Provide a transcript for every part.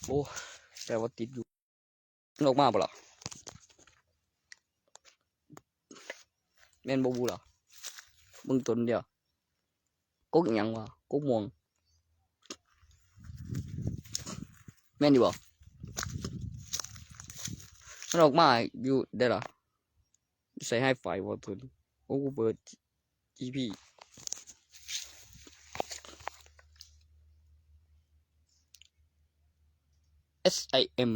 โอ้แต่ว่าติดอยู่ออกมาปะล่ะแม่นบูเหรอมึงตนเดียวกุ๊กยังวะกุ๊กม่วงแม่นอยู่บ่มันออกมาอยู่ได้หรอใส่ให้ไฟวอทุนโอ้เปิด GP SIM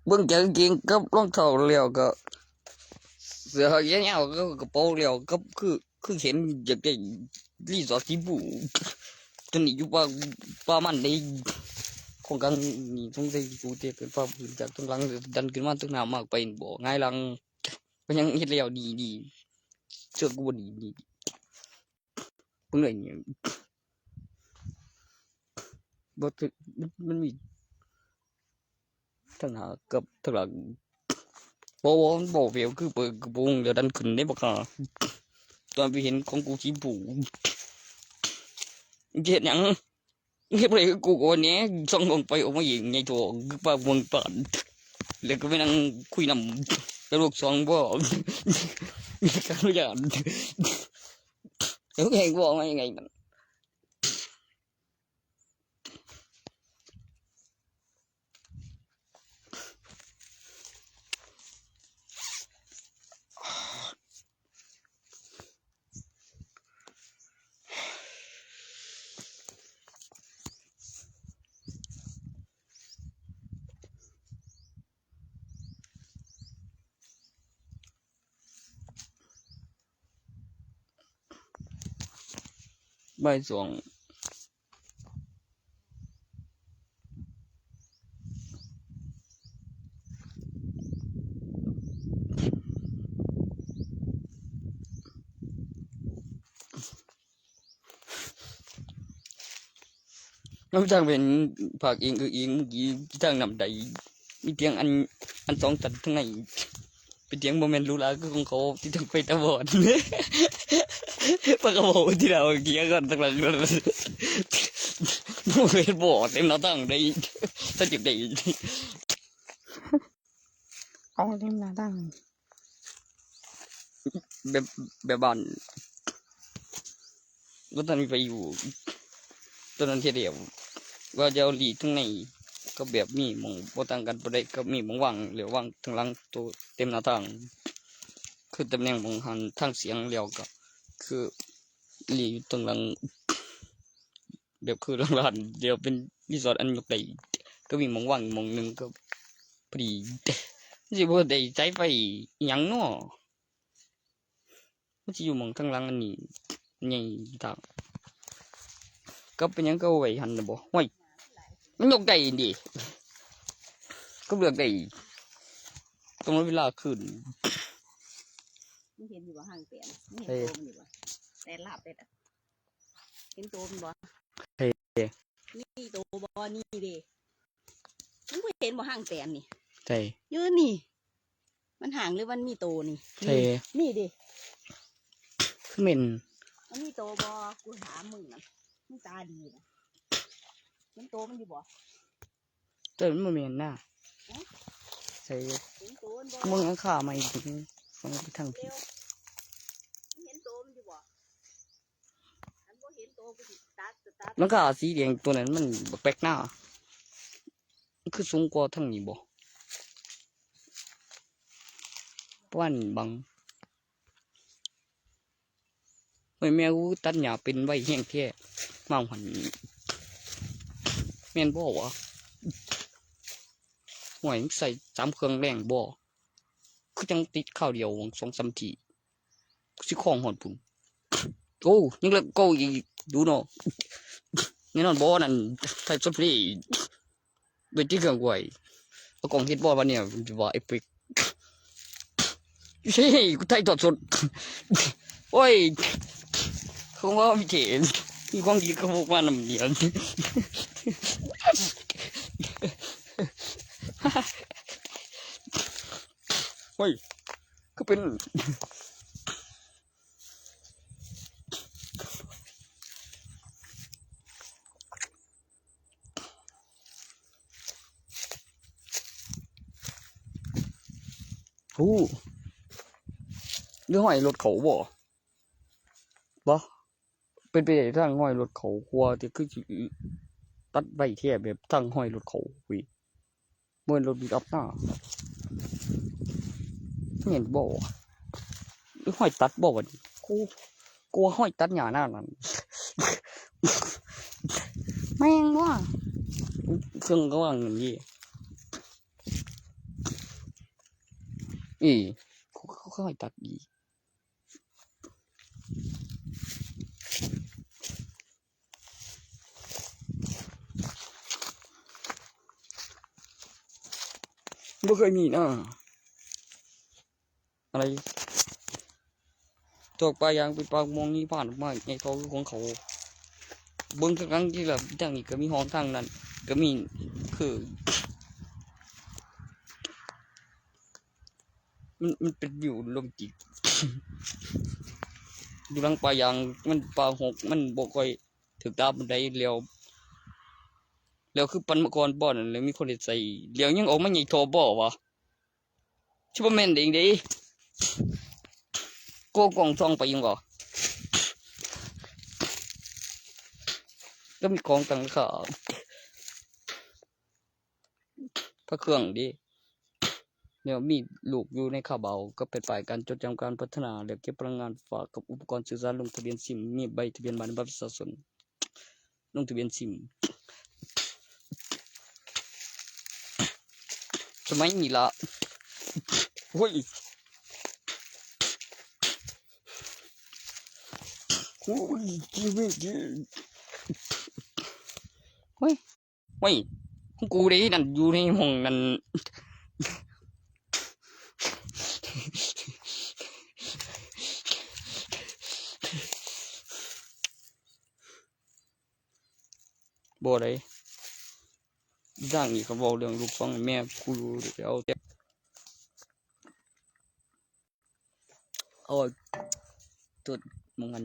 เบิ่งจากจริงกับรองเท้าเลี้ยวก็เสื้อเงี้ยก็กระโปรงเลี้ยวก็คือเห็นอยากได้รีสอร์ทที่บูตอนนี้อยู่ป่ามันได้ของกังนี่ต้องได้กูเตะเป็นป่าพื้นจากตรงหลังดันขึ้นมาตรงหน้ามากไปบ่ง่ายหลังก็ยังเฮ็ดแล้วดีเชื่อกูบ่ดีเพิ่งเลยเนี่ยบ่มันมีทั้งหน้ากับทั้งหลังบ่เฟียวคือเปิดกระโปรงเดี๋ยวดันขึ้นได้บ่ค่ะตอนไปเห็นของกูสีบูเฮ็ดหยังเฮ็ดบ่ได้คือกูก็เนี่ยส่องลงไปออกมาอีกไงโถคือป่าวงปานแล้วก็ไปนั่งคุยนำกับลูกสองบ่กันอย่างเดี๋ยวแข่งบ่มายังไงมันบ่ายสองน้ำจังเป็นผักเองคือเองเมื่อกี้ที่ทางนำใดมีเตียงอันสองตัดทั้งในเป็นเตียงโมเมนต์รู้ละคือของเขาที่ต้องไปตะบอดปากกระบอกที่เราเกี่ยกันตั้งหลังโมเมนต์บอดเต็มหน้าตั้งได้ถ้าจิบได้เอาเต็มหน้าตั้งแบบบ้านก็ตอนมีไปอยู่ตอนนั้นเดียวว่าจะเอาหลีทั้งในก็แบบมีมองโบต่างกันประเด็ก็มีมองว่างเหลียวว่างทั้งหลังตัวเต็มหน้าต่างคือตำแหน่งมองหันทางเสียงเลียวก็คือหลีอยู่ตรงหลังแบบคือหลังร้านเดียวเป็นรีสอร์ทอันยกใหญ่ก็มีมองว่างมองหนึ่งก็พอดีสิบ่ได้ใจไฟยังเนาะมันจะอยู่มองทางหลังอันนี้ใหญ่ทางก็เป็นยังก็ไว้หันนะบ่ห้อยมันยกได้ดิก็เลือกได้ตรงเวลาขึ้นมึงเห็นอยู่บ่ห่างเตียนมึงเห็นตัวมันอยู่บ่แต่ลาบเป็ดอ่ะเห็นตัวมันบ่นี่ตัวบ่นี่เด้มึงเห็นบ่ห่างเตียนนี่ใช่เยอะนี่มันห่างหรือมันมีโตนี่ใช่นี่ดิคือเหม็นมันมีโตบ่กูถามมึงนะมึงตาดีนะมันโตมันอยู่บ่แต่มันบ่เหม็นน่ะใช่มึงยังขามาอีกทีฟังไปทางผิดเห็นโตมันอยู่บ่อันบ่เห็นโตกูสิตัดแล้วก็สีแดงตัวนั้นมันแปลกหน้ามันคือสูงกว่าทั้งนี้บ่ป้านบังไม่แม่กูตัดหญ้าเป็นใบแห้งแท้มาหันแม่นบ่วะห่วยใส่3เครื่องแรงบ่คือจังติดข้าวเดียว2-3 ทีสิของหอดพุ่นโอ้ยังเลิกโก้อีกดูเนาะแน่นอนบ่นั่นไทยสุดพลีเป็นที่เครื่องไว้เอากล่องเฮ็ดบ่วันเนี่ยว่าเอพิกใช่กูไทยตอดสดโอ้ยเขาว่ามีเจนมีความดีเขาบอกว่านำเนียนเฮ้ยก็เป็น ฮู้หรือห้อยรถเขาบ่เป็นไปได้ทางห้อยรถเขาครัวที่คือสิตัดไว้แท้แบบทางห้อยรถเขาคุยบ่แม่นรถปิกอัพหน้าเห็นบ่หรือห้อยตัดบ่วะนี่กูกลัวห้อยตัดหญ้าหน้านั่น แม่งว่ะเครื่องก็ว่าเงินยี่เขาค่อยตัดอีไม่เคยมีนะอะไรตัวปลายางเป็นปลามองนี่ผ่านมาไงเขาคือของเขาเบิ้งครั้งที่แบบทางนี้ก็มีห้องทางนั้นก็มีคือมันเป็นอยู่ลมจิต อยู่หลังปลายางมันปลาหกมันบกค่อยถึกตาบันไดเลี้ยวคือปันมะกรบ่อนั่นเลยมีคนเด็ดใส่เลี้ยวยังออกมาใหญ่โตบ่วะชิบะแมนเด้งเด้โกกองซองไปยังบ่ก็มีของต่างขาพระเครื่องดิเนี่ยมีลูกอยู่ในคาเบาก็เป็นฝ่ายการจดจำการพัฒนาและเก็บพลังงานฝากกับอุปกรณ์สื่อสารลงทะเบียนซิมมีใบทะเบียนบัตรประชาชนลงทะเบียนซิมสมัยนี้ละเฮ้ยโอ้ยจีเวจีเฮ้ยของกูดินั่นอยู่ในห้องนั่นบ่ได้ด่างนี่เขาบอกเรื่องลูกฟังแม่กูรู้เดี๋ยวเอาตัวมองกัน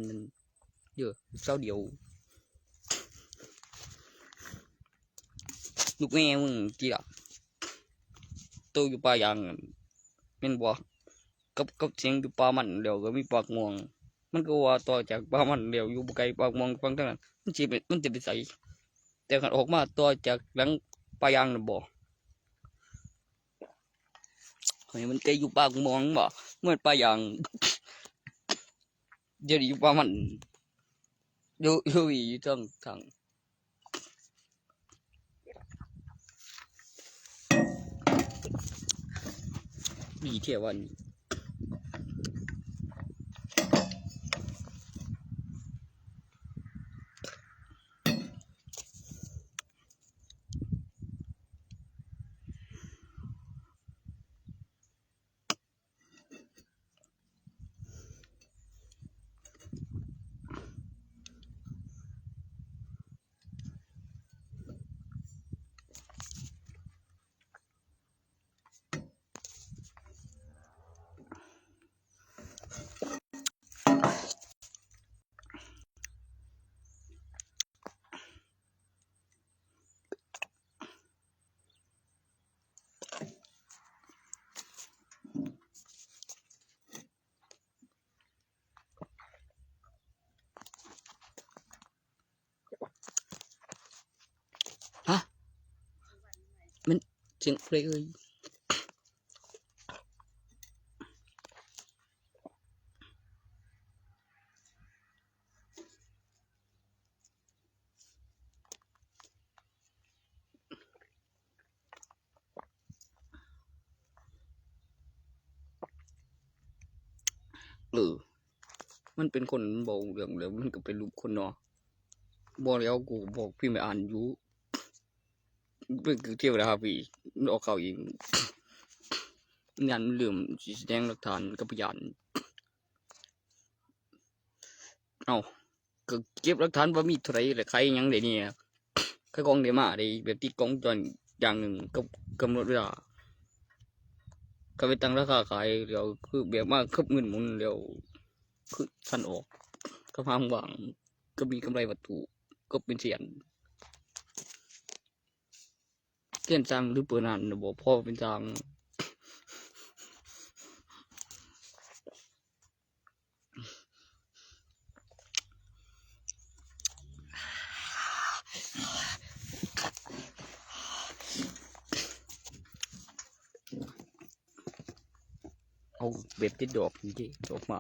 เยอะเจ้าเดียวลูกแม่มึงกี่ละตัวอยู่ป่ายางเป็นบ่กับเสียงอยู่ป่ามันเดี๋ยวก็มีปากม่วงมันก็ว่าต่อจากป่ามันเดี๋ยวอยู่ไกลปากม่วงฟังทั้งนั้นมันจะไปใส่แต่ขันออกมาต่อจากหลังป่ายางน่ะบ่เฮ้ยมันไกลอยู่ปากม่วงบ่เหมือนป่ายางเดี๋ยวอยู่ป่ามันอยู่ทางดีเที่ยววันฮะมันเสียงเพลงเลยมันเป็นคนบอกเรื่องแล้วมันก็เป็นลูกคนเนาะบอกแล้วกูบอกพี่ไม่อ่านอยู่เป็นคือเที่ยวแล้วครับพี่มันออกข่าวเองงานมันลืมสิแสดงหลักฐานกับพยานเอ้าก็เก็บหลักฐานว่ามีเท่าไหรหรือใครยังได้เนี่ยใครกองได้มาได้แบบติดกล้องจนอย่างหนึ่งก็กำหนดเวลาก็ไปตั้งราคาขายเดี๋ยวคือแบบว่าคืบเงินหมุนเดี๋ยวคือสั้นออกก็พังหวังก็มีกำไรวัตถุก็เป็นเสียนเกินจังหรือเปิดนานนะบอกพ่อเป็นจัง เอาแบบติดดอกนี่ดิดอกมา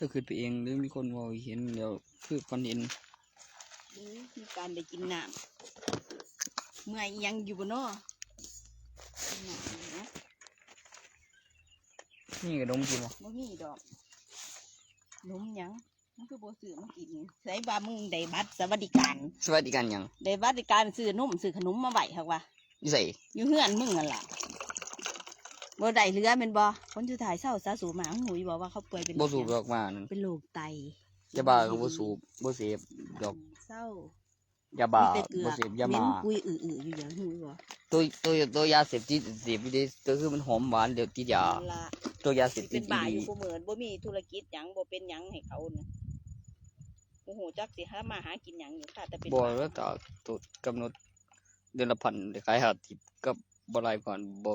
ถ้าขึ้นไปเองหรือมีคนมองเห็นเดี๋ยวคือคอนเห็นมีการได้กินน้ำเมื่อยยังอยู่บนนอนะ นี่กระดมกินบ่ บ่มีดอกนมหยังมันคือบ่ซื้อมากินใส่บามึงได้บัตรสวัสดิการ สวัสดิการหยัง ได้บัตรสวัสดิการซื้อนมซื้อขนมมาไว้ครับว่า อยู่ใส่ อยู่เฮือนมึงนั่นล่ะบ่ได้เหลือแม่นบ่คนสุดท้ายเศร้าสาสูหมาหูยบอกว่าเขาป่วยเป็น บ่สูบดอกมานั่น เป็นโรคไต ยาบ้าก็บ่สูบบ่เสพดอก เศร้าย าบ้า มีแต่เกลื บ่ อ เสพยา เหม็ มาน กุยอื้อๆอยู่อย่างหูยบ่ ตัวยาเสพติดเสพอยู่เด้ตัวคือมันหอมหวานเดี๋ยวติดยา นั่นล่ะ ตัวยาเสพติ เป็ ด น อี บ่า ห อ ลี ยู่กูเหมือนบ่มีธุรกิจหยังบ่เป็นหยังให้เขาน่ะโอ้โหจักสิหามาหากินหยังอยู่ค่ะแต่เป็น บ่ บ้า แล้วก็ตัวกำหนดเดือนละพันได้ขาย50กับบ่หลายก่อนบ่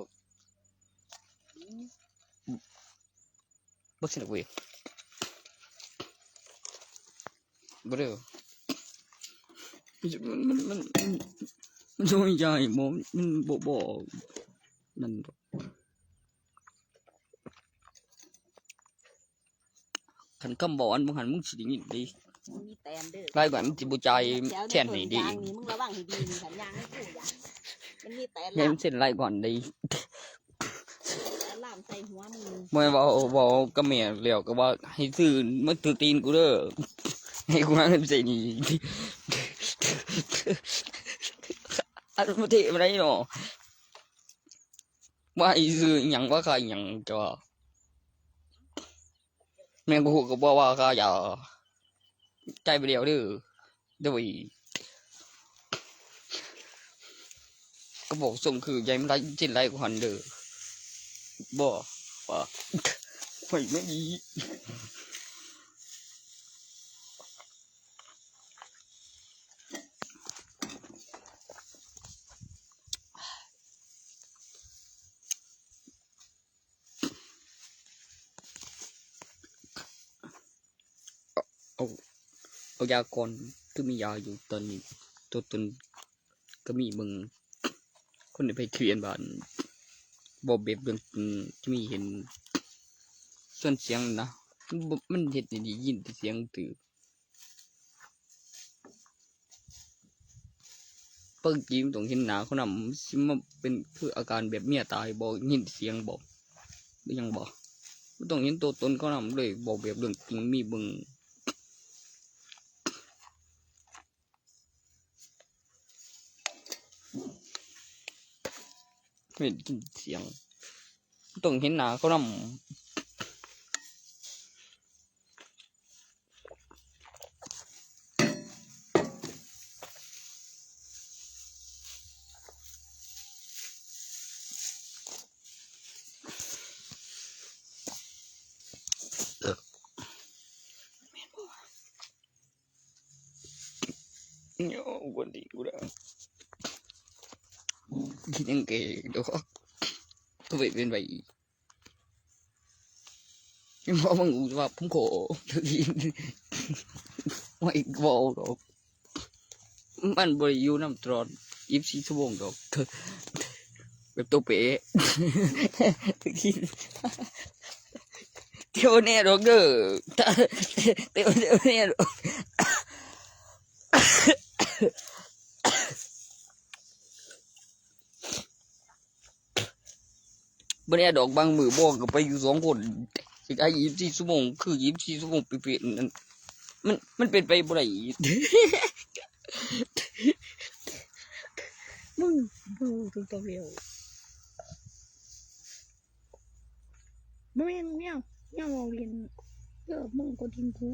สนุกเว้ยบ่เด้อมันช่วยใจบ่มันบ่นั่นดอกคันคำบอกอันบ่หันมึงสิได้ยินดิ มันมีแตนเด้อ รายก่อนมันสิบ่จ่ายแทนให้ดี ยางนี่มึงระวังให้ดีนี่สัญญาณให้กูอย่ามันมีแตน แม่นเส้นรายก่อนได้ ล่ามใส่หัวมึง บ่ว่าก็แม่แล้วก็ว่าให้ซื้อมาถือตีนกูเด้อให้กูหาเงินใส่นี่อันบ่เทบ่ได้เนาะว่าให้ซื้อหยังว่าขายหยังจ้ะแม่กูก็บอกว่าขายยาใจไปเดียวเด้อเด้อก็บอกส่งคือใจมันได้จินไรกูหันเด้อบ่ว่าไม่ดีเอายาก่อนคือมียาอยู่ตอนนี้ตัวตนก็มีมึงคนที่ไปเขียนบ้านบอกเบบเรื่องที่มีเห็นส่วนเสียงนะมันเห็ดดียินแต่เสียงตื่นเปิ่งจีมตรงเห็นหนาเขานำซิมาเป็นคืออาการแบบเมียตายบอกยินเสียงบอกยังบอกไม่ต้องเห็นตัวตนเขานำเลยบอกแบบเรื่องจริงมีบึงไม่ยินเสียงต้องเห็นหนาเขานำเนี่ยวันดีกูได้คิดยังเก๋เดี๋ยวตัวเป็นไปยังบอกมึงว่าผมขอถึงไม่บอกหรอกมันบริยูน้ำตรอน24 ชั่วโมงดอกแบบตัวเป๋เที่ยวเนี่ยดอกเด้อเที่ยวเนี่ยดอกบันนี้ดอกบางมือบอกก็ไปอยู่2 คนอีก24 ชั่วโมงคือ24 ชั่วโมงเปลี่ยนนั่นมันเป็นไปบ่ได้มึงดูถึงตัวเดียวบ่แม่นเมียวเมียวเรียนมึงก็ทิ้งกู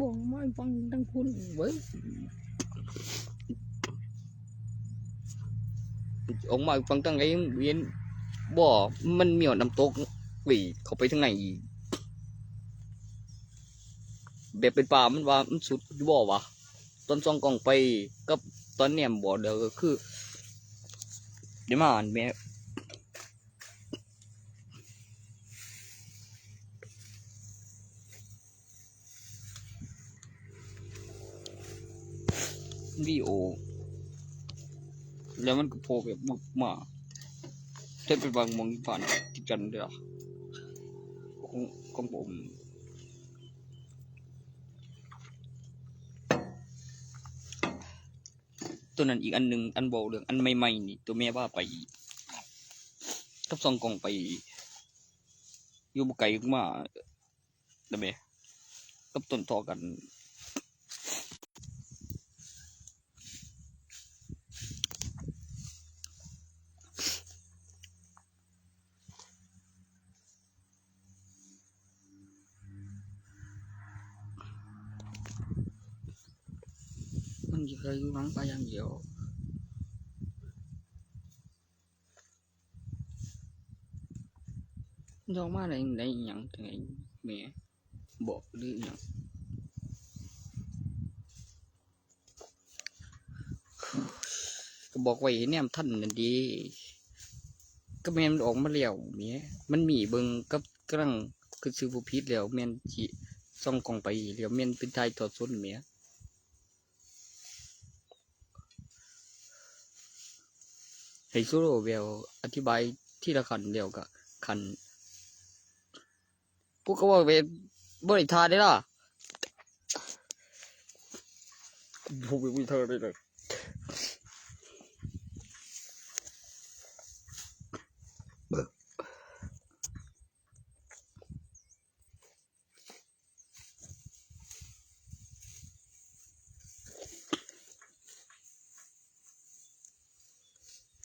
บอกไม่ฟังทั้งคุณเว้ยออกมาฟังตั้งไงเวียนบ่มันมีหอดน้ำตกวิ่งเข้าไปทางไหนอีกแบบเป็นป่ามันว่ามันสุดอยู่บ่วะตอนส่องกล้องไปกับตอนเนี่ยบ่เดี๋ยวก็คือเดี๋ยวมาอ่านแม่วิดีโอแล้วมันก็โผล่แบบบึกมาเท่เป็นบางมองผ่านติดกันเด้อของผมตัวนั้นอีกอันหนึ่งอันโบเรื่องอันใหม่ๆนี่ตัวแม่ว่าไปกับซองกล่องไปอยู่บุไกลมาได้ไหมกับต้นทอกันมันจะเคยอยู่หลังไปอย่างเดียวยองมาในอย่างไงแม่บอกหรืออย่างก็บอกไว้เนี่ยท่านนั่นดีก็แมนมันออกมาแล้วเมียมันมีเบิงกับกำลังคือซื้อผู้พิษแล้วแมนจีซ่องกองไปแล้วแมนเป็นไทยถอดส้นเมียให้ซูโรเวลอธิบายที่ละขันเดียวกับขันพวกเขาว่าเวบริทาได้ล่ะผมเป็นวิทาได้เลย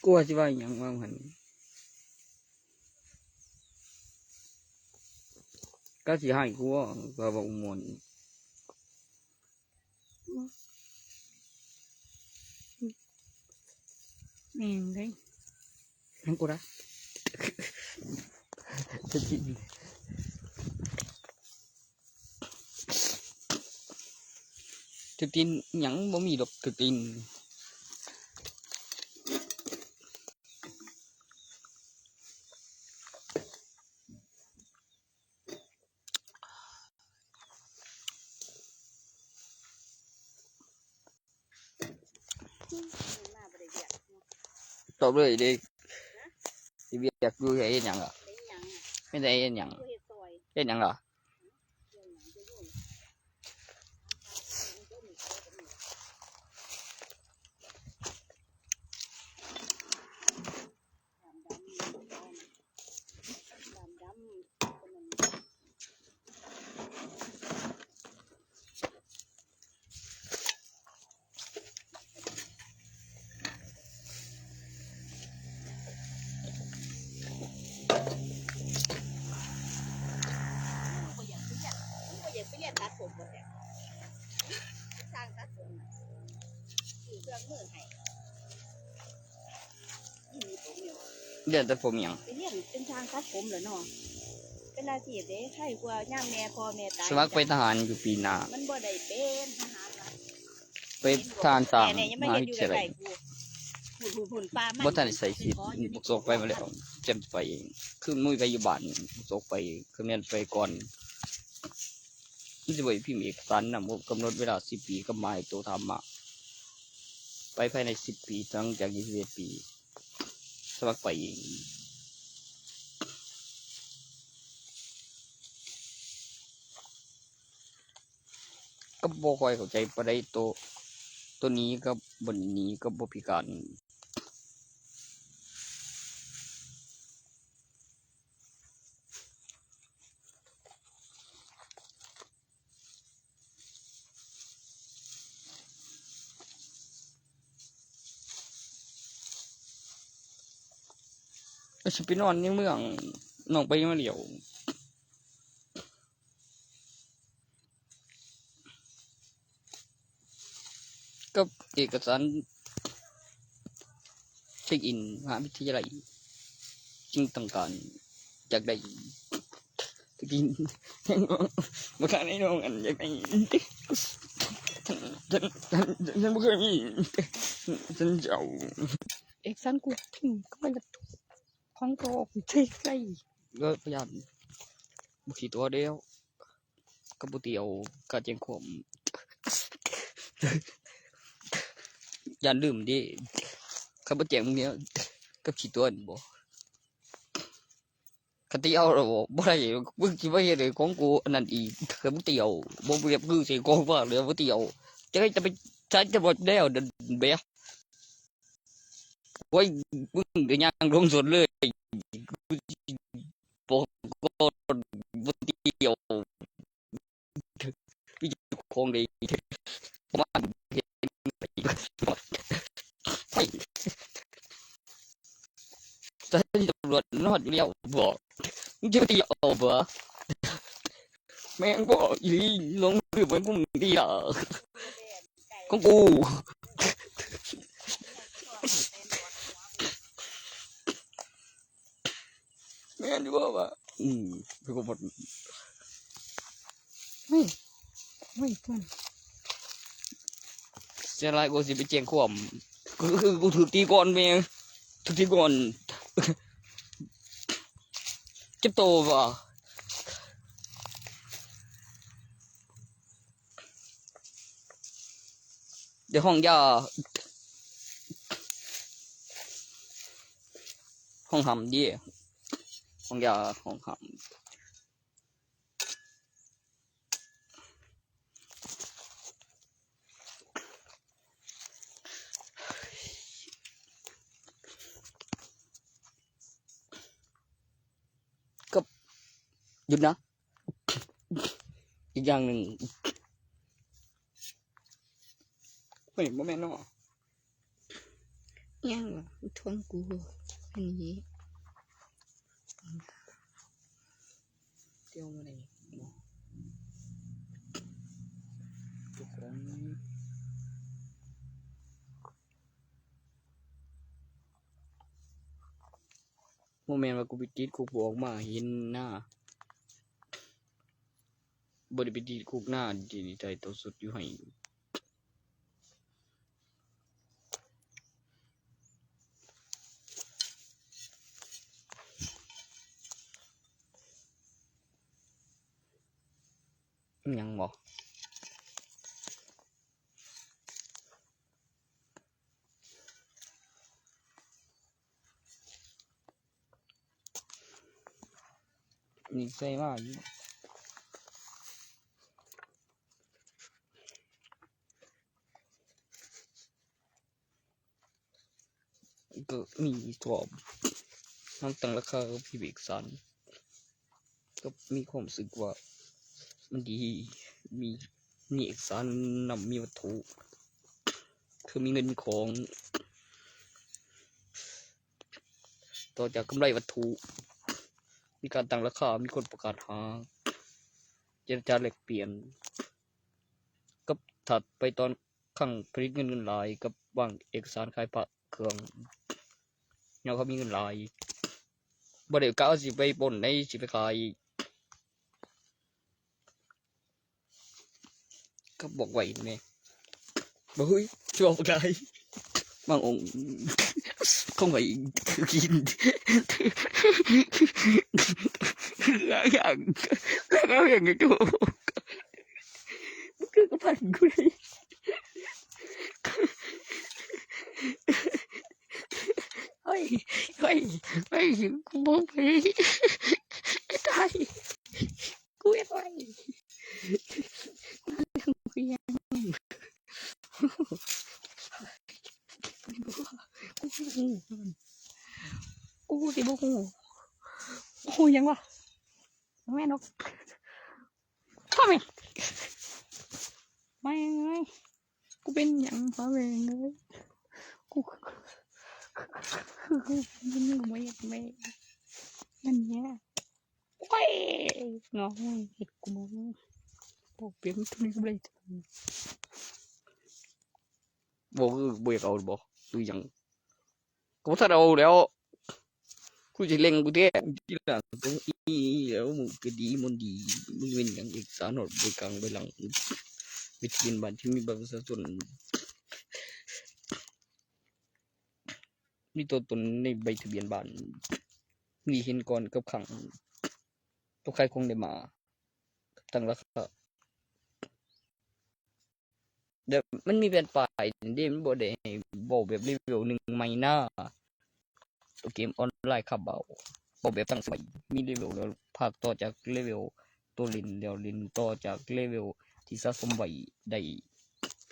กูว่าจะว่าอย่างว่าหันก็สิให้กูว่าบอกมวนนี่ไงนั่นกูนะจะกินจะกินหยังบ่มีดอกจะกินมาบ่ได้เวียก ตอบเลยดิที่เบียกดูเห็นหยังอ่ะ ได้หยัง ไม่ได้เห็นหยัง กูเฮ็ดซอย เห็นหยังอ่ะ เรื่องหยังจะยุ่งดำดำคนนั้นกูอยากไปเรียนกูอยากไปเรียนตัดผมบ่แท้สร้างตัดผมน่ะซื้อเครื่องมือให้นี่มีผมอยู่ เดี๋ยวแต่ผมหยัง ไปเรียนเป็นช่างตัดผมเหรอเนาะเป็นอาชีพเด้ใครกว่าย่างแม่พ่อแม่ตาย สมัครไปทหารอยู่ปีหน้า มันบ่ได้เป็นทหารนะ ไปทหารสาม เนี่ยยัง ม ไม่ หา เห็น วิ อยู่ ทยา ใก ลั ล้ ย ๆกูหุ่นปลามัน บ่ทันได้ใส่ชีดบุกโซกไปมาแล้วจำไปคือมุ้ยไปอยู่บ้านบุกโซกไปคือแม่นไปก่อนมันจะไปพิมพ์เอกสารนำกำหนดเวลา10 ปีก็มาให้ตัวทำมาไปภายใน10 ปีตั้งจาก21 ปีสมัครไปเองก็บ่ค่อยเข้าใจปานใดตัวนี้กับบนนี้ก็บ่พิการก็สิไปนอนในเมืองน้องไปมาเดียว ก็เอกสารเช็คอินมหาวิทยาลัยจึงต้องการอยากได้ตะกินมาขายในโรงอันอยากได้ฉันไม่เคยมีฉันจะเอาเอกสารกูทิ้งก็ไม่กระตุกของโตใช่ใช่ก็พยายามบุกตัวเดียวก็บุเตียวก็เจียงขมอย่าลืมดิข้าพเจ้าเนี้ยก็ขี้ตัวบ่คติเอาเราบ่ได้มึงคิดว่าเฮ็ดให้ของกูอันนั้นอีกคือมึงเตียวบ่เรียบคือสิของว่าเลยบ่เตียวจะให้จะไปใช้จะบ่แล้วเดินเบียโอ้ยมึงก็ย่างลงสวนเลยบ่ก็บ่เตียวพี่ของดีประมาณเฮ็ดไปแต่ตำรวจนอดอยู่แล้วบ่มึงจะเตียวบ่แม่งบ่อีลงคือเหมือนกูเตียวของกูแม่นอยู่บ่คือกูหมดไม่ท่านเสียไรกูสิไปแจ้งความคือกูถูกตีก่อนแม่งถูกตีก่อนเจ็บตัวบ่เดี๋ยวห้องยาห้องหำดิห้องยาห้องหำก็หยุดนะอีกอย่างหนึ่งไม่บ่แม่นเนาะยังวะท้องกูอันนี้เที่ยวมาไหนเนาะทุกคนโมเมนต์ว่ากูไปติดคุกออกมาเห็นหน้าบริไปติดคุกหน้าดีใจตัวสุดอยู่ให้ยังบ่นี่ใส่มากก็มีสอบน้ำตั้งราคาพี่เบกสันก็มีความรู้สึกว่ามันดีมีเอกสารนำมีวัตถุคือมีเงินมีของต่อจากกำไรวัตถุมีการตั้งราคามีคนประกาศหาเจรจาแลกเปลี่ยนกับถัดไปตอนข้างผลิตเงินลายกับวางเอกสารขายพระเครื่องเนี่ยเขามีเงินลายบ่ได้กะเอาสิไปปล้นในสิไปขายก็บอกไว้แม่บ่เฮ้ยชอบได้บางองค์không phảiกินอย่างนี้ดูมันคือกับพันกูเลยเฮ้ยกูบอกไปตายกูยังไงกูสิบุกกูยังวะแม่นกทำไมไม่กูเป็นอย่างพ่อแม่เลยกูมันไม่ไม่นั่นเนี่ยโอ้ยงอเห็ดกูมึงโอ้เปลี่ยนทุนก็เลย บอกคือบ่อยากเอาบอกดูยังก็ถ้าเราแล้วกูจะเล็งกูเท่ที่หลังตรงนี้แล้วมึงก็ดีมันดีมึงเป็นอย่างเอกสารหนดไปกลางไปหลังวิธีบัตรที่มีบัตรประชาชนมีตัวตนในใบทะเบียนบ้านมีเห็นก่อนกับขังตัวใครคงได้มาตั้งราคาเดี๋ยวมันมีเป็นฝ่ายเดมนบอกได้บอกแบบรีวิวหนึ่งไม่น่าตัวเกมออนไลน์ขับเบาบอกแบบตั้งสมัยมีรีวิวแล้วภาคต่อจากรีวิวตัวลินเดี๋ยวลินต่อจากรีวิวที่สะสมไว้ได้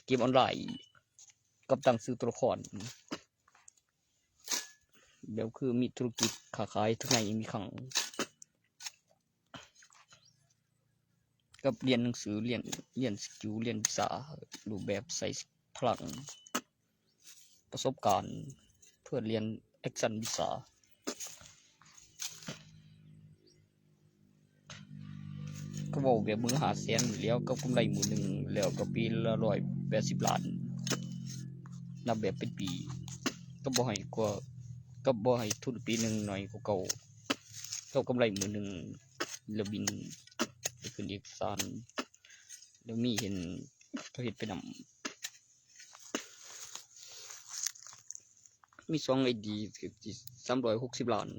เกมออนไลน์กับตั้งซื้อตัวละครแบบคือมีธุรกิจค้าขายทั้งในมีขังกับเรียนหนังสือเรียนสกิลเรียนภาษารูปแบบใส่พลังประสบการณ์เพื่อเรียนแอคชั่นภาษาก็บอกแบบมือหาเสียนแล้วก็กำไรมือหนึ่งแล้วก็ปีละ180 ล้านนับแบบเป็นปีก็บ่ให้กว่าก็บ่ให้ทุนปีหนึ่งหน่อยกว่าเก่าก็กำไรมือหนึ่งแล้วบินไปขึ้นเอกสารแล้วมีเห็นเขาเห็นไปนำมี2 ID 360 ล้าน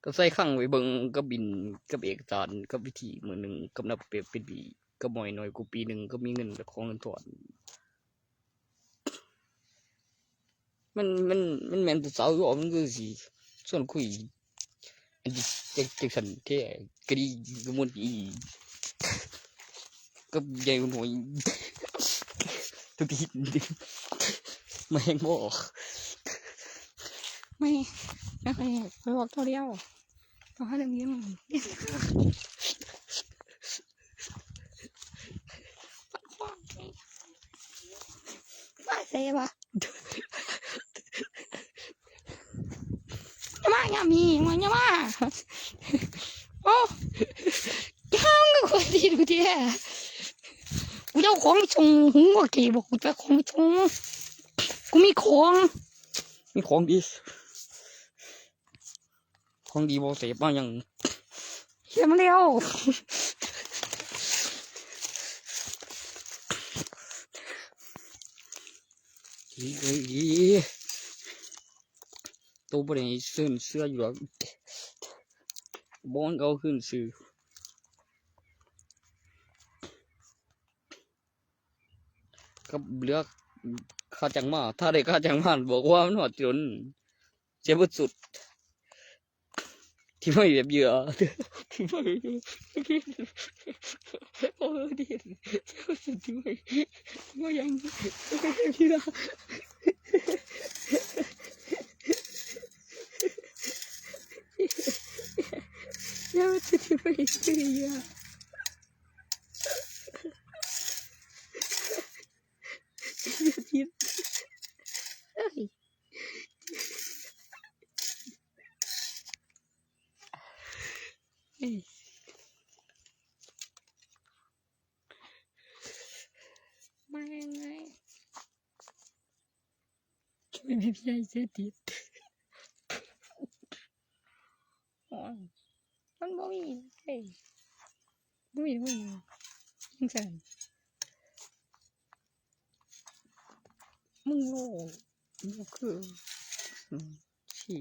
ก็ใส่ข้างไว้เบิ่งก็บินกับเอกสารกับวิธีมือหนึ่งกำนับเป็นปีก็บ่อยหน่อยกูปีหนึ่งก็มีเงินของเงินถอนมันแม่นผู้สาวอยู่มันคือสิส่วนคุยอันที่เจ็กสันเท่กรีกมุนอีก็ใหญ่กว่าหน่อยทุกทีมาแหงบ่ไม่เคยไปบอกตัวเดียวตัวให้เรื่องนี้มาเซ่ปะมาอย่ามีมาอย่ามาโอ้ข้างนึกว่าดีดูดิกูจะเอาของชงหัวกี่บอกกูจะของชงกูมีของดีบอกเสพมาอย่างเฮียมันเร็วตัวบริสุทธิ์เสื้ออยู่แล้วบอลก็ขึ้นซื้อก็เลือกข้าจังมาถ้าได้ข้าจังมาบอกว่ามันหัวจนเจ็บสุดที่ไม่แบบเหยื่อที่ไม่โอ้ดีเจ็บสุดที่ไม่ยังที่ละเจ็บสุดที่ไม่เหยื่อจิตเอ้ยมายังไงช่วยพี่ใหญ่เสียติดมันบ่มีเฮ้ยบ่มียังสั่นมึงโง่มึงคือชี้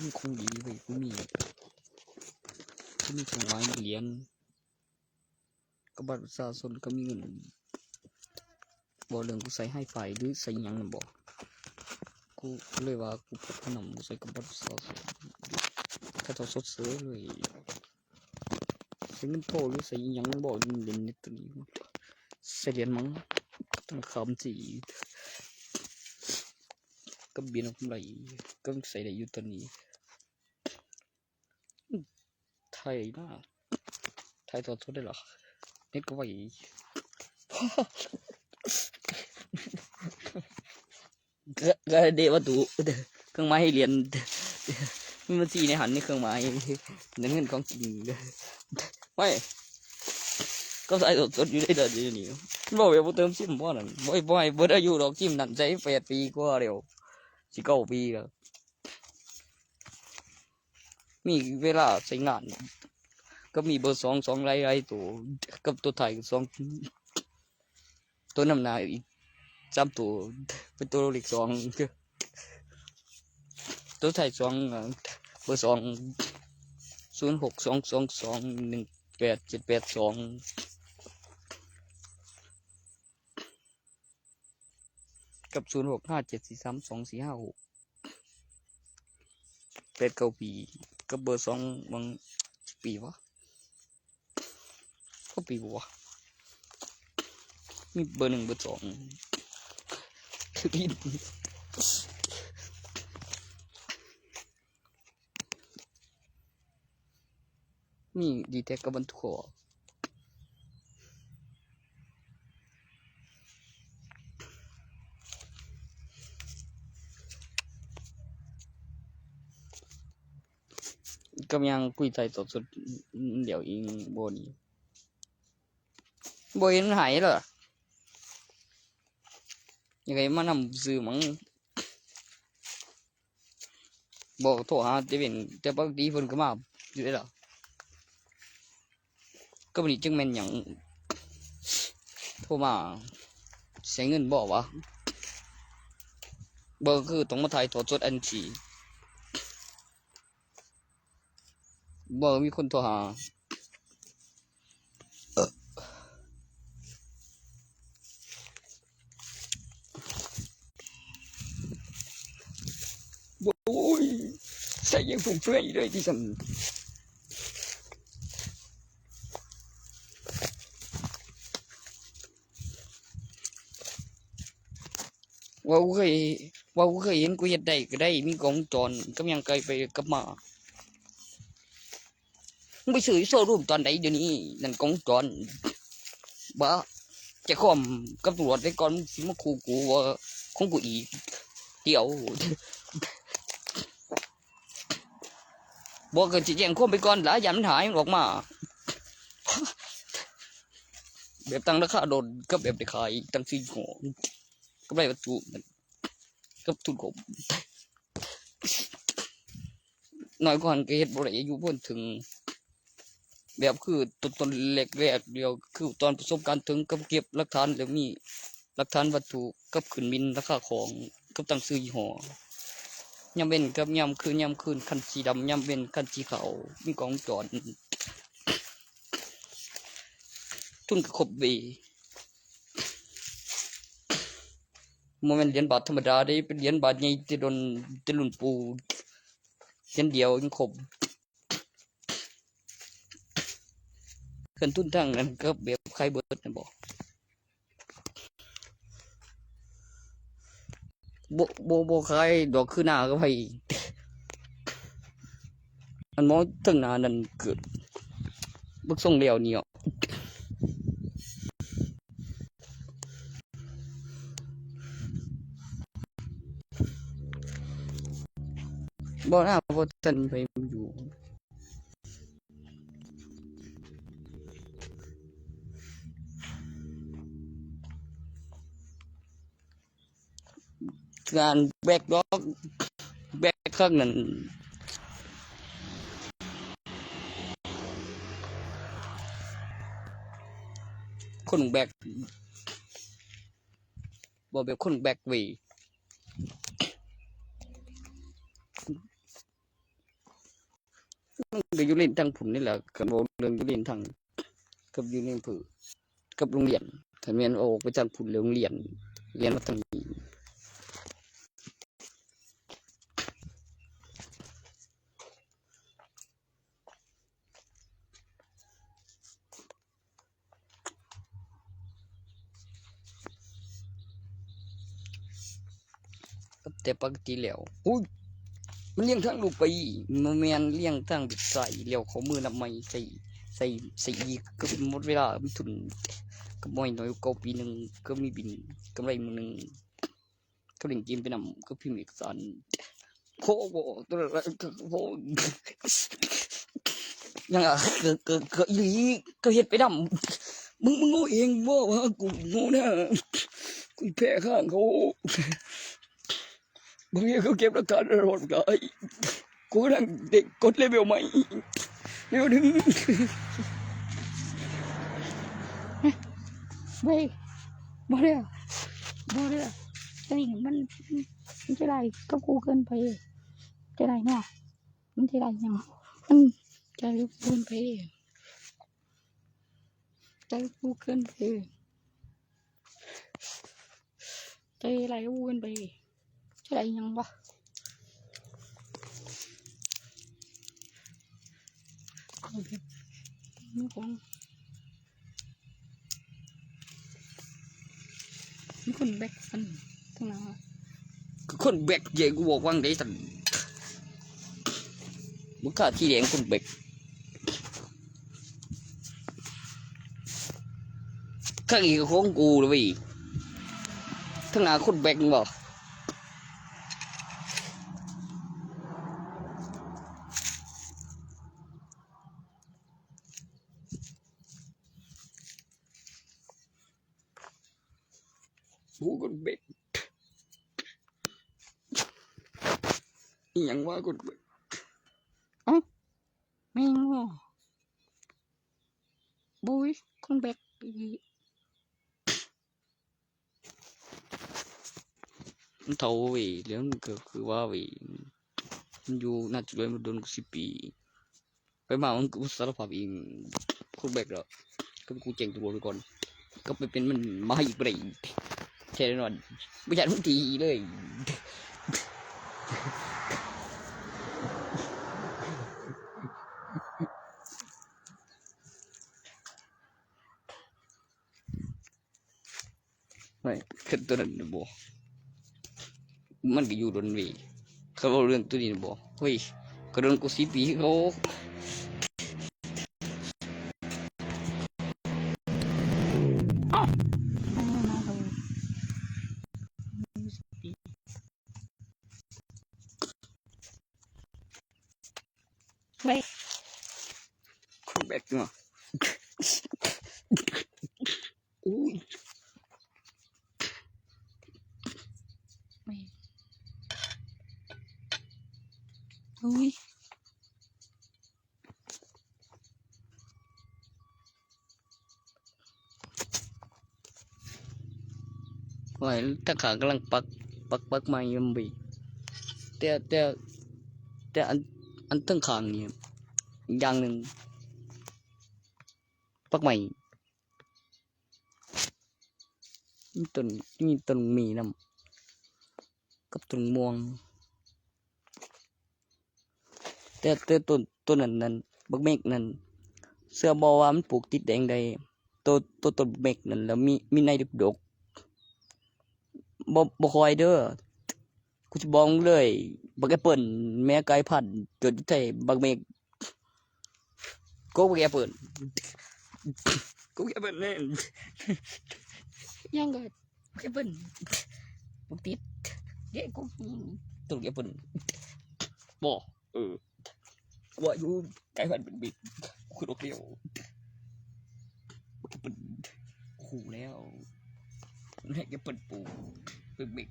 มึงคงดีไปกูมีเครื่องไม้เหรียญกับบัตรประชาชนก็มีเงินบอกเรื่องกูใส่ให้ไฟหรือใส่ยังนะบอกกูเลยว่ากูพกขนมกูใส่กับบัตรประชาชนถ้าเราสดเสือเลยใส่เงินโตหรือใส่ยังบอกเล่นในตัวนี้ใส่เหรียญมั้งต้องคำจีก็เบียนออกมาก็ใส่ได้อยู่ตัวนี้ไทยนะไทยตัวทดได้หรอเน็ตก็ไหวก็เดวัตถุเครื่องไม้ให้เรียนมีมันสีในหันนี่เครื่องไม้เงินของจริงไม่ ก็ใส่สดอยู่ได้เดือนนี้บอกว่าเติมซิมบ่นั่นบ่ได้อยู่ดอกซิมนั่นใช้8 ปีกว่าเดียวสิ9 ปีแล้วมีเวลาใช้งานก็มีเบอร์2ไรตัวกับตัวไทย2ตัวน้ำหนาอีก3 ตัวเป็นตัวเล็ก2ตัวไทยเบอร์0622218782กับ06574324568 9 ปีกับเบอร์2บางปีวะก็ปีบัวมีเบอร์1เบอร์2คือพี่มีดีเทคกับบรรทุกกำลังคุยใจสดเดี๋ยวอิงโบนี่โบเห็นหายเหรอยังไงมานำซื้อมั้งบอกโทรหาเจวินแต่ปกติเพิ่นก็มาอยู่ได้หรอก็วันนี้จึงแม่นอย่างโทรมาใช้เงินบอกว่าเบอร์คือต้องมาถ่ายถอดสดอันทีเบอร์มีคนโทรหาโอ้ยใส่ยังฟุ่มเฟือยเลยที่สันว่าเคยเห็นกูเห็นได้ก็ได้มีกองจรก็ยังไกลไปกับมามึงไปซื้อโซรูมตอนไหนเดี๋ยวนี้นั่นกองจรบ้าจะข่มกับตำรวจได้ก่อนมึงสิมาขู่กูว่าของกูอีกเดี๋ยวบอกกันจะแจ้งความไปก่อนหลายยันหายออกมาแบบตั้งราคาโดนก็แบบได้ขายตั้ง4 หัวก็ได้วัตถุก็ทุนผมหน่อยก่อนก็เฮ็ดบ่ได้อยู่พ้นถึงแบบคือต้นเล็กแรกเดียวคือตอนประสบการณ์ถึงกับเก็บหลักฐานแล้วมีหลักฐานวัตถุกับขึ้นบินราคาของกับตั้งซื้อยี่ห้อยามเว้นกับยามคืนคันสีดำยามเว้นคันสีขาวมีกองจอดทุนก็ครบเวโมเมนต์เหรียญบาทธรรมดาได้เป็นเหรียญบาทใหญ่ที่โดนที่รุ่นปูเหรียญเดียวยังครบเกินทุนทั้งนั้นก็แบบใครเบิดนะบอกโบใครดอกคือหน้าก็ไปมันมองถึงหน้านั้นเกิดบึกส่งเดียวนี่อ่ะบ่หน้าบ่ทันไปอยู่งานแบกด็อกแบกข้างนั้นคนแบกบ่แบบคนแบกเวมันก็อยู่เล่นทางผุนนี่แหละกับบ่เรื่องอยู่เล่นทางกับอยู่เล่นผือกับโรงเรียนถ้าแม่นออกไปทางผุนโรงเรียนเรียนมาทางนี้แต่ปกติแล้วอุ้ยมันเลี้ยงทางลูกไปมันแม่นเลี้ยงทางบิดใส่เลี้ยวเขามือนำไม้ใส่อีกก็หมดเวลามีทุนก็บ่อยน้อยก็ปีนึงก็มีบินกำไรมื้อนึงก็เล่นเกมไปนำก็พิมพ์เอกสารโคบ่ตัวละโคยังอ่ะก็อีหลีก็เฮ็ดไปนำ มึงโง่เองบ่ว่ากูโง่นะกูแพ้ข้างเขาบางทีเขาเก็บหลักฐานตลอดเลยกูกำลังเด็กกดเลเวลใหม่เลเวลหนึ่งเว้ยบ่ได้บ่ได้แต่นี่มันจะไรก็กูเกินไปจะไรเนาะมันจะไรยังมันจะเกินไปใจกูเกินไปใจไรกูเกินไปจะไรยังวะมันคนแบกสันทั้งนั้นคนแบกใหญ่กูบอกว่างได้สันมึงข้าที่แดงคนแบกข้างอีกของกูเลยทั้งนั้นคนแบกบ่กูคนแบกยังว่าคนแบกอ๋อไม่ง้อบุ้ยคนแบกมันเท่าวีเรื่องก็คือว่าวีมันอยู่น่าจะเลยมาโดนกู10 ปีไปมามันกูสารภาพเองคนแบกแล้วก็กูเจ๋งตัวไปก่อนก็ไปเป็นมันมาอีกไปแค่นั้นไม่ใช่ทุกทีเลยไม่ขึ้นตัวนั้นบ่มันก็อยู่โดนวีเขาบอกเรื่องตัวนี้บ่เฮ้ยก็โดนกู10 ปีเขาไม่คนแบกเนาะอุ้ยไม่อุ้ยว่าถ้าขากำลังปักมายังบีแต่อันตั้งขางนี่อย่างหนึ่งปักใหม่มีต้นมีน้ำกับต้นม่วงแต่ต้นนั้นบักเมกนั้นเสื้อบอว่ามันปลูกติดแดงได้ต้นเมกนั้นแล้วมีในดกบ่คอยเด้อกูจะบอกเลยบักแอปเปิลแม่ไก่พันธุ์เกิดที่ไทยบักเมกก็บักแอปเปิลกูแอปเปิลเนี่ยยังก็แอปเปิลบักติดเด็กกูต้นแอปเปิลบ่ว่าอยู่ไก่พันธุ์เป็นบิดคุณโอเดียวบักแอปเปิลขู่แล้วให้แอปเปิลปลูกเป็นบิด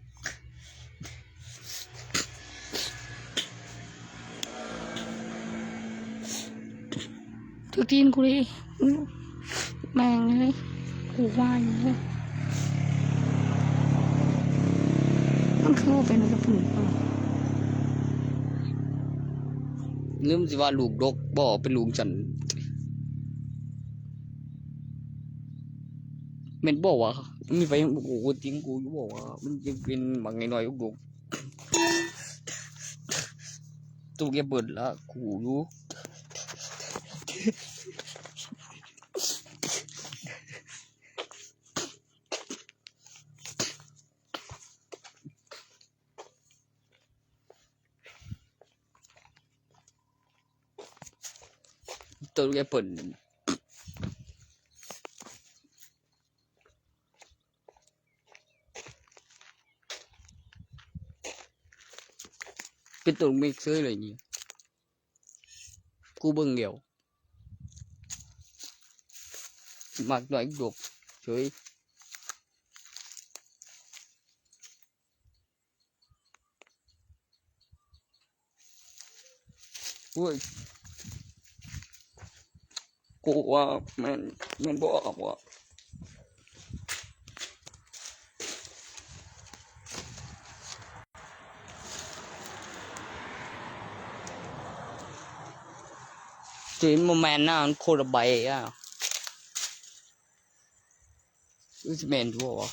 ทุกทีนกูเลยแมงเลยกูว่าอย่างนี้มันคือว่าเป็นกระปุกลืมสิว่าลูกดกบ่เป็นลูกจันเม็นบอกว่ามีไฟโอ้โหจริงกูอยู่บอกว่ามันจะเป็นบางไงหน่อยลูกตู้แกเปิดละกูอยู่ตู้แกเปิดเป็นตัวไม่เคยเลยนี่กูเบิ่งเดียว มากหน่อยดบเฉยเว้ยกูว่ามันบอกว่าจีนมันแมนน่ะมันโคตรใบอ่ะรู้สึกแมนทั่ววะ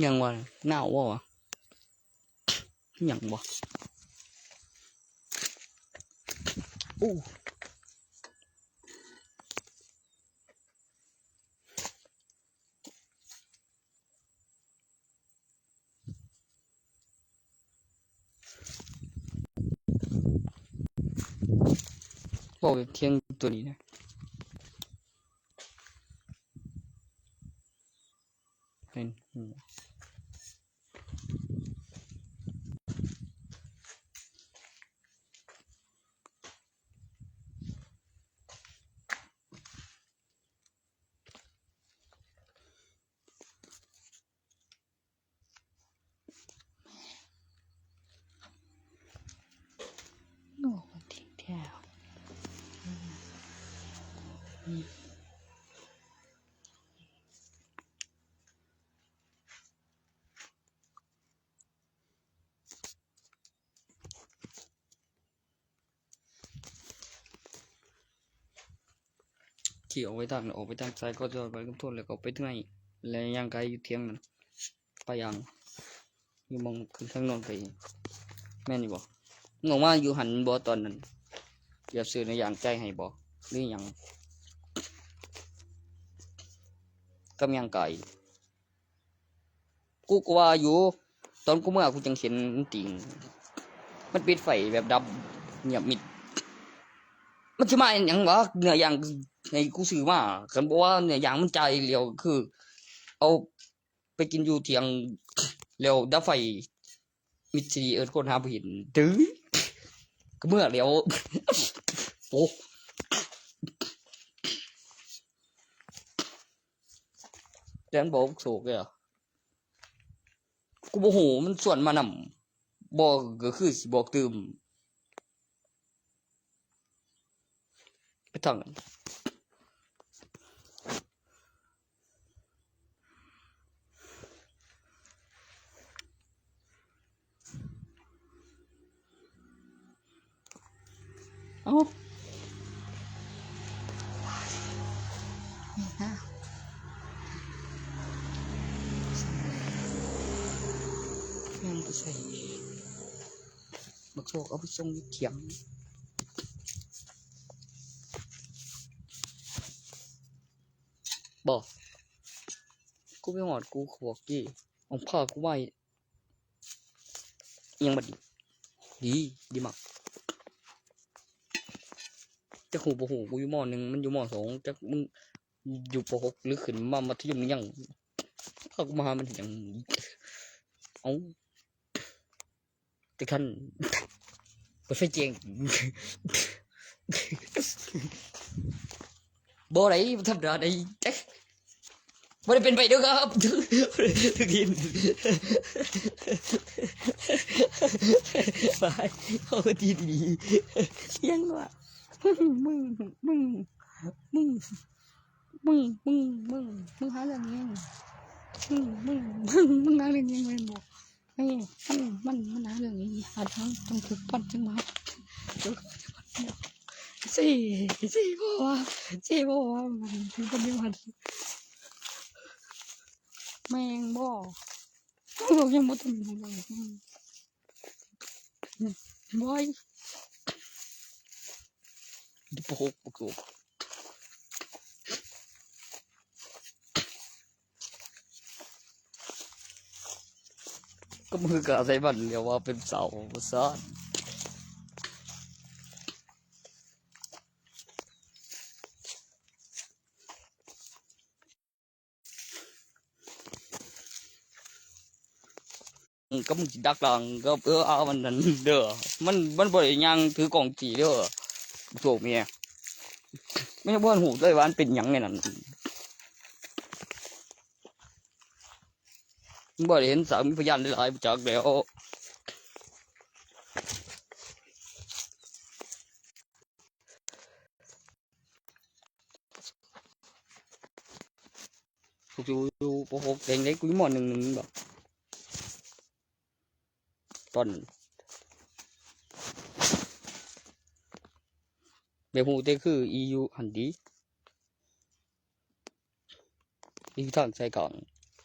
ยังวะหนาววะยังวะอู้บอกเที่ยงตัวนี้นะเป็นโอ้ทิ้งแถวขี่ออกไปทางออกไปทางซ้ายก็จะไปกับทุนแล้วก็ไปที่ไหนแล้วย่างไกลอยู่เที่ยงนั้นไปยังอยู่มองขึ้นข้างนอนไปแม่นอยู่บ่งงมาอยู่หันบ่ตอนนั้นอย่าซื้อในอย่างใจให้บ่หรือยังกำยังไก่กูก็ว่าอยู่ตอนกูเมื่อกูจังเห็นติ่งมันปิดไฟแบบดับเงียบมิดมันจะมาอย่างวะเนื้อย่างในกูซื้อมาคันบอกว่าเนื้อย่างมันใจเร็วคือเอาไปกินอยู่เที่ยงเร็วดับไฟมิดซีคนหาบ่เห็นตื้อก็เมื่อเร็วโอ้แต่มันบอกโศกเลยอ่ะกูบ่ฮู้มันส่วนมานำบ่ก็คือสิบอกตื่มไปทางนั้นเอ้ายังบ่ใส่บักโศกเอาไปส่งเถียงบ่กูไปหอดกูขวกกี้เอาผ้ากูไว้ยังบ่ดีมากจักหูบ่หูกูอยู่ม.1มันอยู่ม.2จักมึงอยู่ป.6หรือขึ้นมามัธยมนี่ยังพากูมาหามันยังเอ้าแต่คันบ่ใช่เจงบ่ได้บ่ธรรมดาได้จักบ่ได้เป็นไปเด้อครับทุกทีนไปเอาดียังวะมึงมึงมึงมึงหาเรื่องนี้มึงหาเรื่องนี้มันบอกไอ้มันหาเรื่องนี้หาทางต้องถูกปั้นจังมาสิบอกว่ามันคือคนเดียวกันแมงบอกยังไม่ถึงเลยบอยดิบหกปกก็มือกะใส่บันเรียกว่าเป็นเสาประสาท ก็มึงสิดักหลังก็เอามันนั่นเด้อมันบ่ได้ยังถือกล่องจีเด้อโถเมียไม่ใช่บ่หูเลยว่ามันเป็นหยังไงนั่นบ่ได้เห็นสามีพยานหลายๆจากแล้วกูอยู่ปหกเด็กๆกูอยู่มหนึ่งแบบตอนแบบหูเตคือEU หันดีอีทางใจกลาง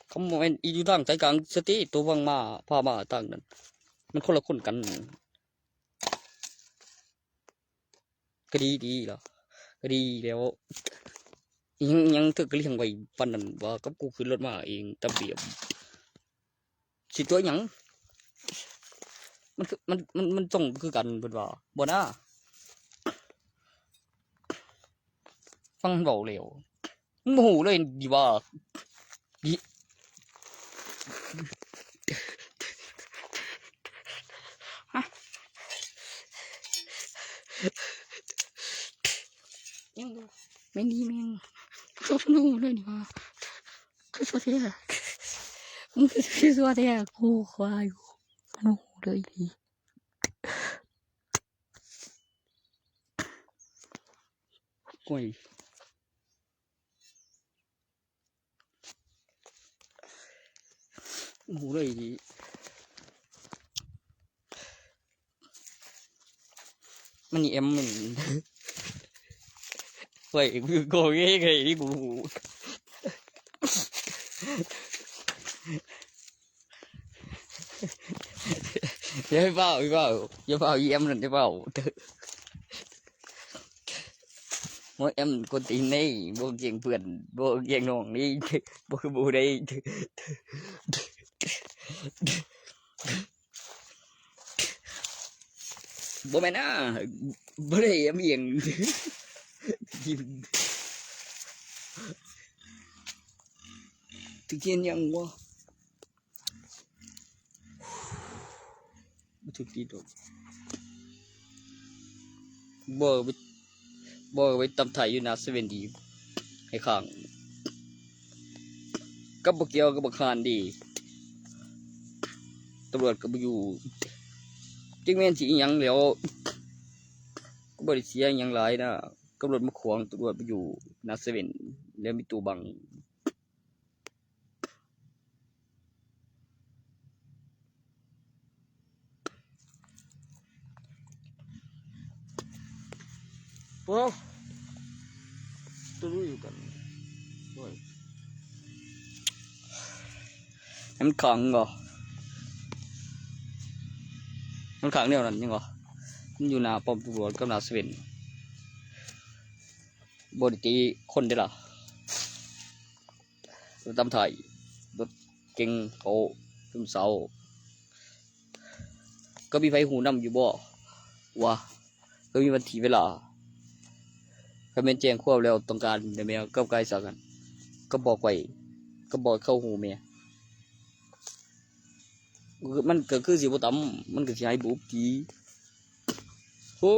เขาบอกเป็นอีทางใจกลางสติตัววังมาพามาต่างนั้นมันคนละคนกันก็ดีล่ะก็ดีแล้วยังถึกเลี้ยงไว้ปันนั้นว่ากับกูขึ้นรถมาเองตะเบียบสิตัวหยังมันต้องคือกันเพิ่นว่าบ่นะฟังเบาเร็วมึงโมโหเลยดีว่าดีฮะยังดูไม่ดีแม่งชอบนู่นเลยดีว่าคือสัวเทียมึงคือสัวเทียกูควายกูนู่นเลยดีกูหูเลยดีมันนี่เอ็มมันเฮ้ยกูโกงไงที่กูอย่าเฝ้าอย่าเฝ้าเอ็มนั่นอย่าเฝ้าmỗi em con tí này bố kiêng vườn bố kiêng nòng đi bố đây bố mẹ nó bố đây em miệng tự nhiên nhận quá thực tí rồi bố với tâm tháiอยู่นะเซเว่นดีให้ขังก็บกเกี่ยวก็บกคานดีตำรวจก็บอยู่จึงแม่นสิยังแล้วก็บริเสียยังหลายนะตำรวจมาขวางตำรวจไปอยู่นะเซเว่นแล้วมีตู้บังโอ้ตัวรู้อยู่กันด้วยมันขังเหรอมันขังเนี่ยนั่นยังเหรอมันอยู่หน้าป้อมตำรวจกับหน้าเซเว่นบริตีคนได้ล่ะรถตำไทยรถเก่งเขาตุ่มเสาก็มีไฟหูนำอยู่บ่วะก็มีวันที่เวลาก็เป็นแจ้งควบแล้วต้องการเดี๋ยวแมวก็ใกล้สักกันก็บอกไว้ก็บอกเข้าหูเมียมันก็คือสิบต่ำมันก็สิให้บุบจีโอ้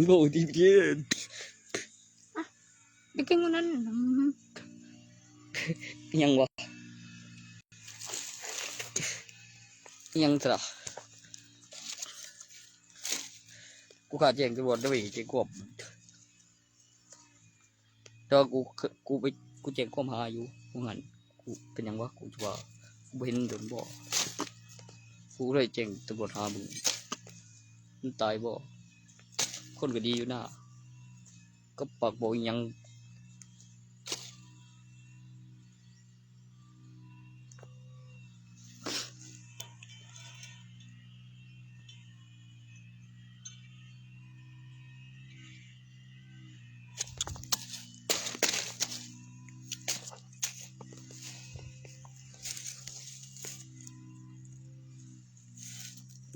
โง่ทีเดียวเด็กคนนั้นยังวะยังสระกูขาดแจ้งตำรวจด้วยแจ้งควบแต่กูแจ้งความหาอยู่กูหันกูเป็นยังวะกูจะว่ากูเห็นโดนบ่กูเลยแจ้งตำรวจหามึงมันตายบ่คนก็ดีอยู่นะก็ปากบอกยัง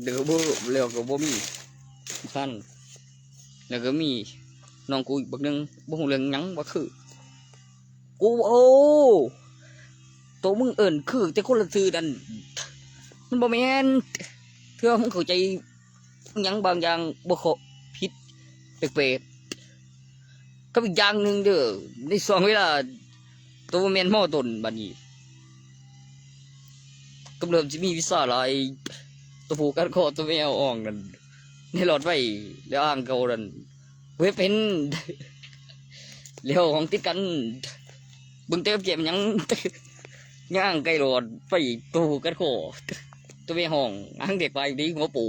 เดี๋ยวบ่เร็วกับบ่มีพันแล้วก็มีน้องกูอีกบักนึงบ่ฮู้เรื่องหยังว่าคือกูโอ้ตัวมึงเอิ้นคือแต่คนละชื่อนั่น มันบ่แม่นเธอมึงเข้าใจหยังบางอย่างบ่เข้าผิดแปลกๆก็อีกอย่างหนึ่งเด้อในช่วงเวลาตัวแม่นมอต้นบัดนี้ก็เริ่มสิมีวิชาหลายตัวผู้กันคอตัวแมวอ่องนั่นในหลอดไฟแล้วอ่างเก่านั่นเว้ยเป็นแล้วของติดกันเบิ่งเต็มเจ็บหยังย่างไกลหลอดไฟตัวผู้กันคอตัวแม่ห้องอ่างเด็กไปดีหัวปู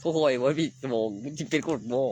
ผู้คอยว่าพี่สมองมันจะเป็นกดบ่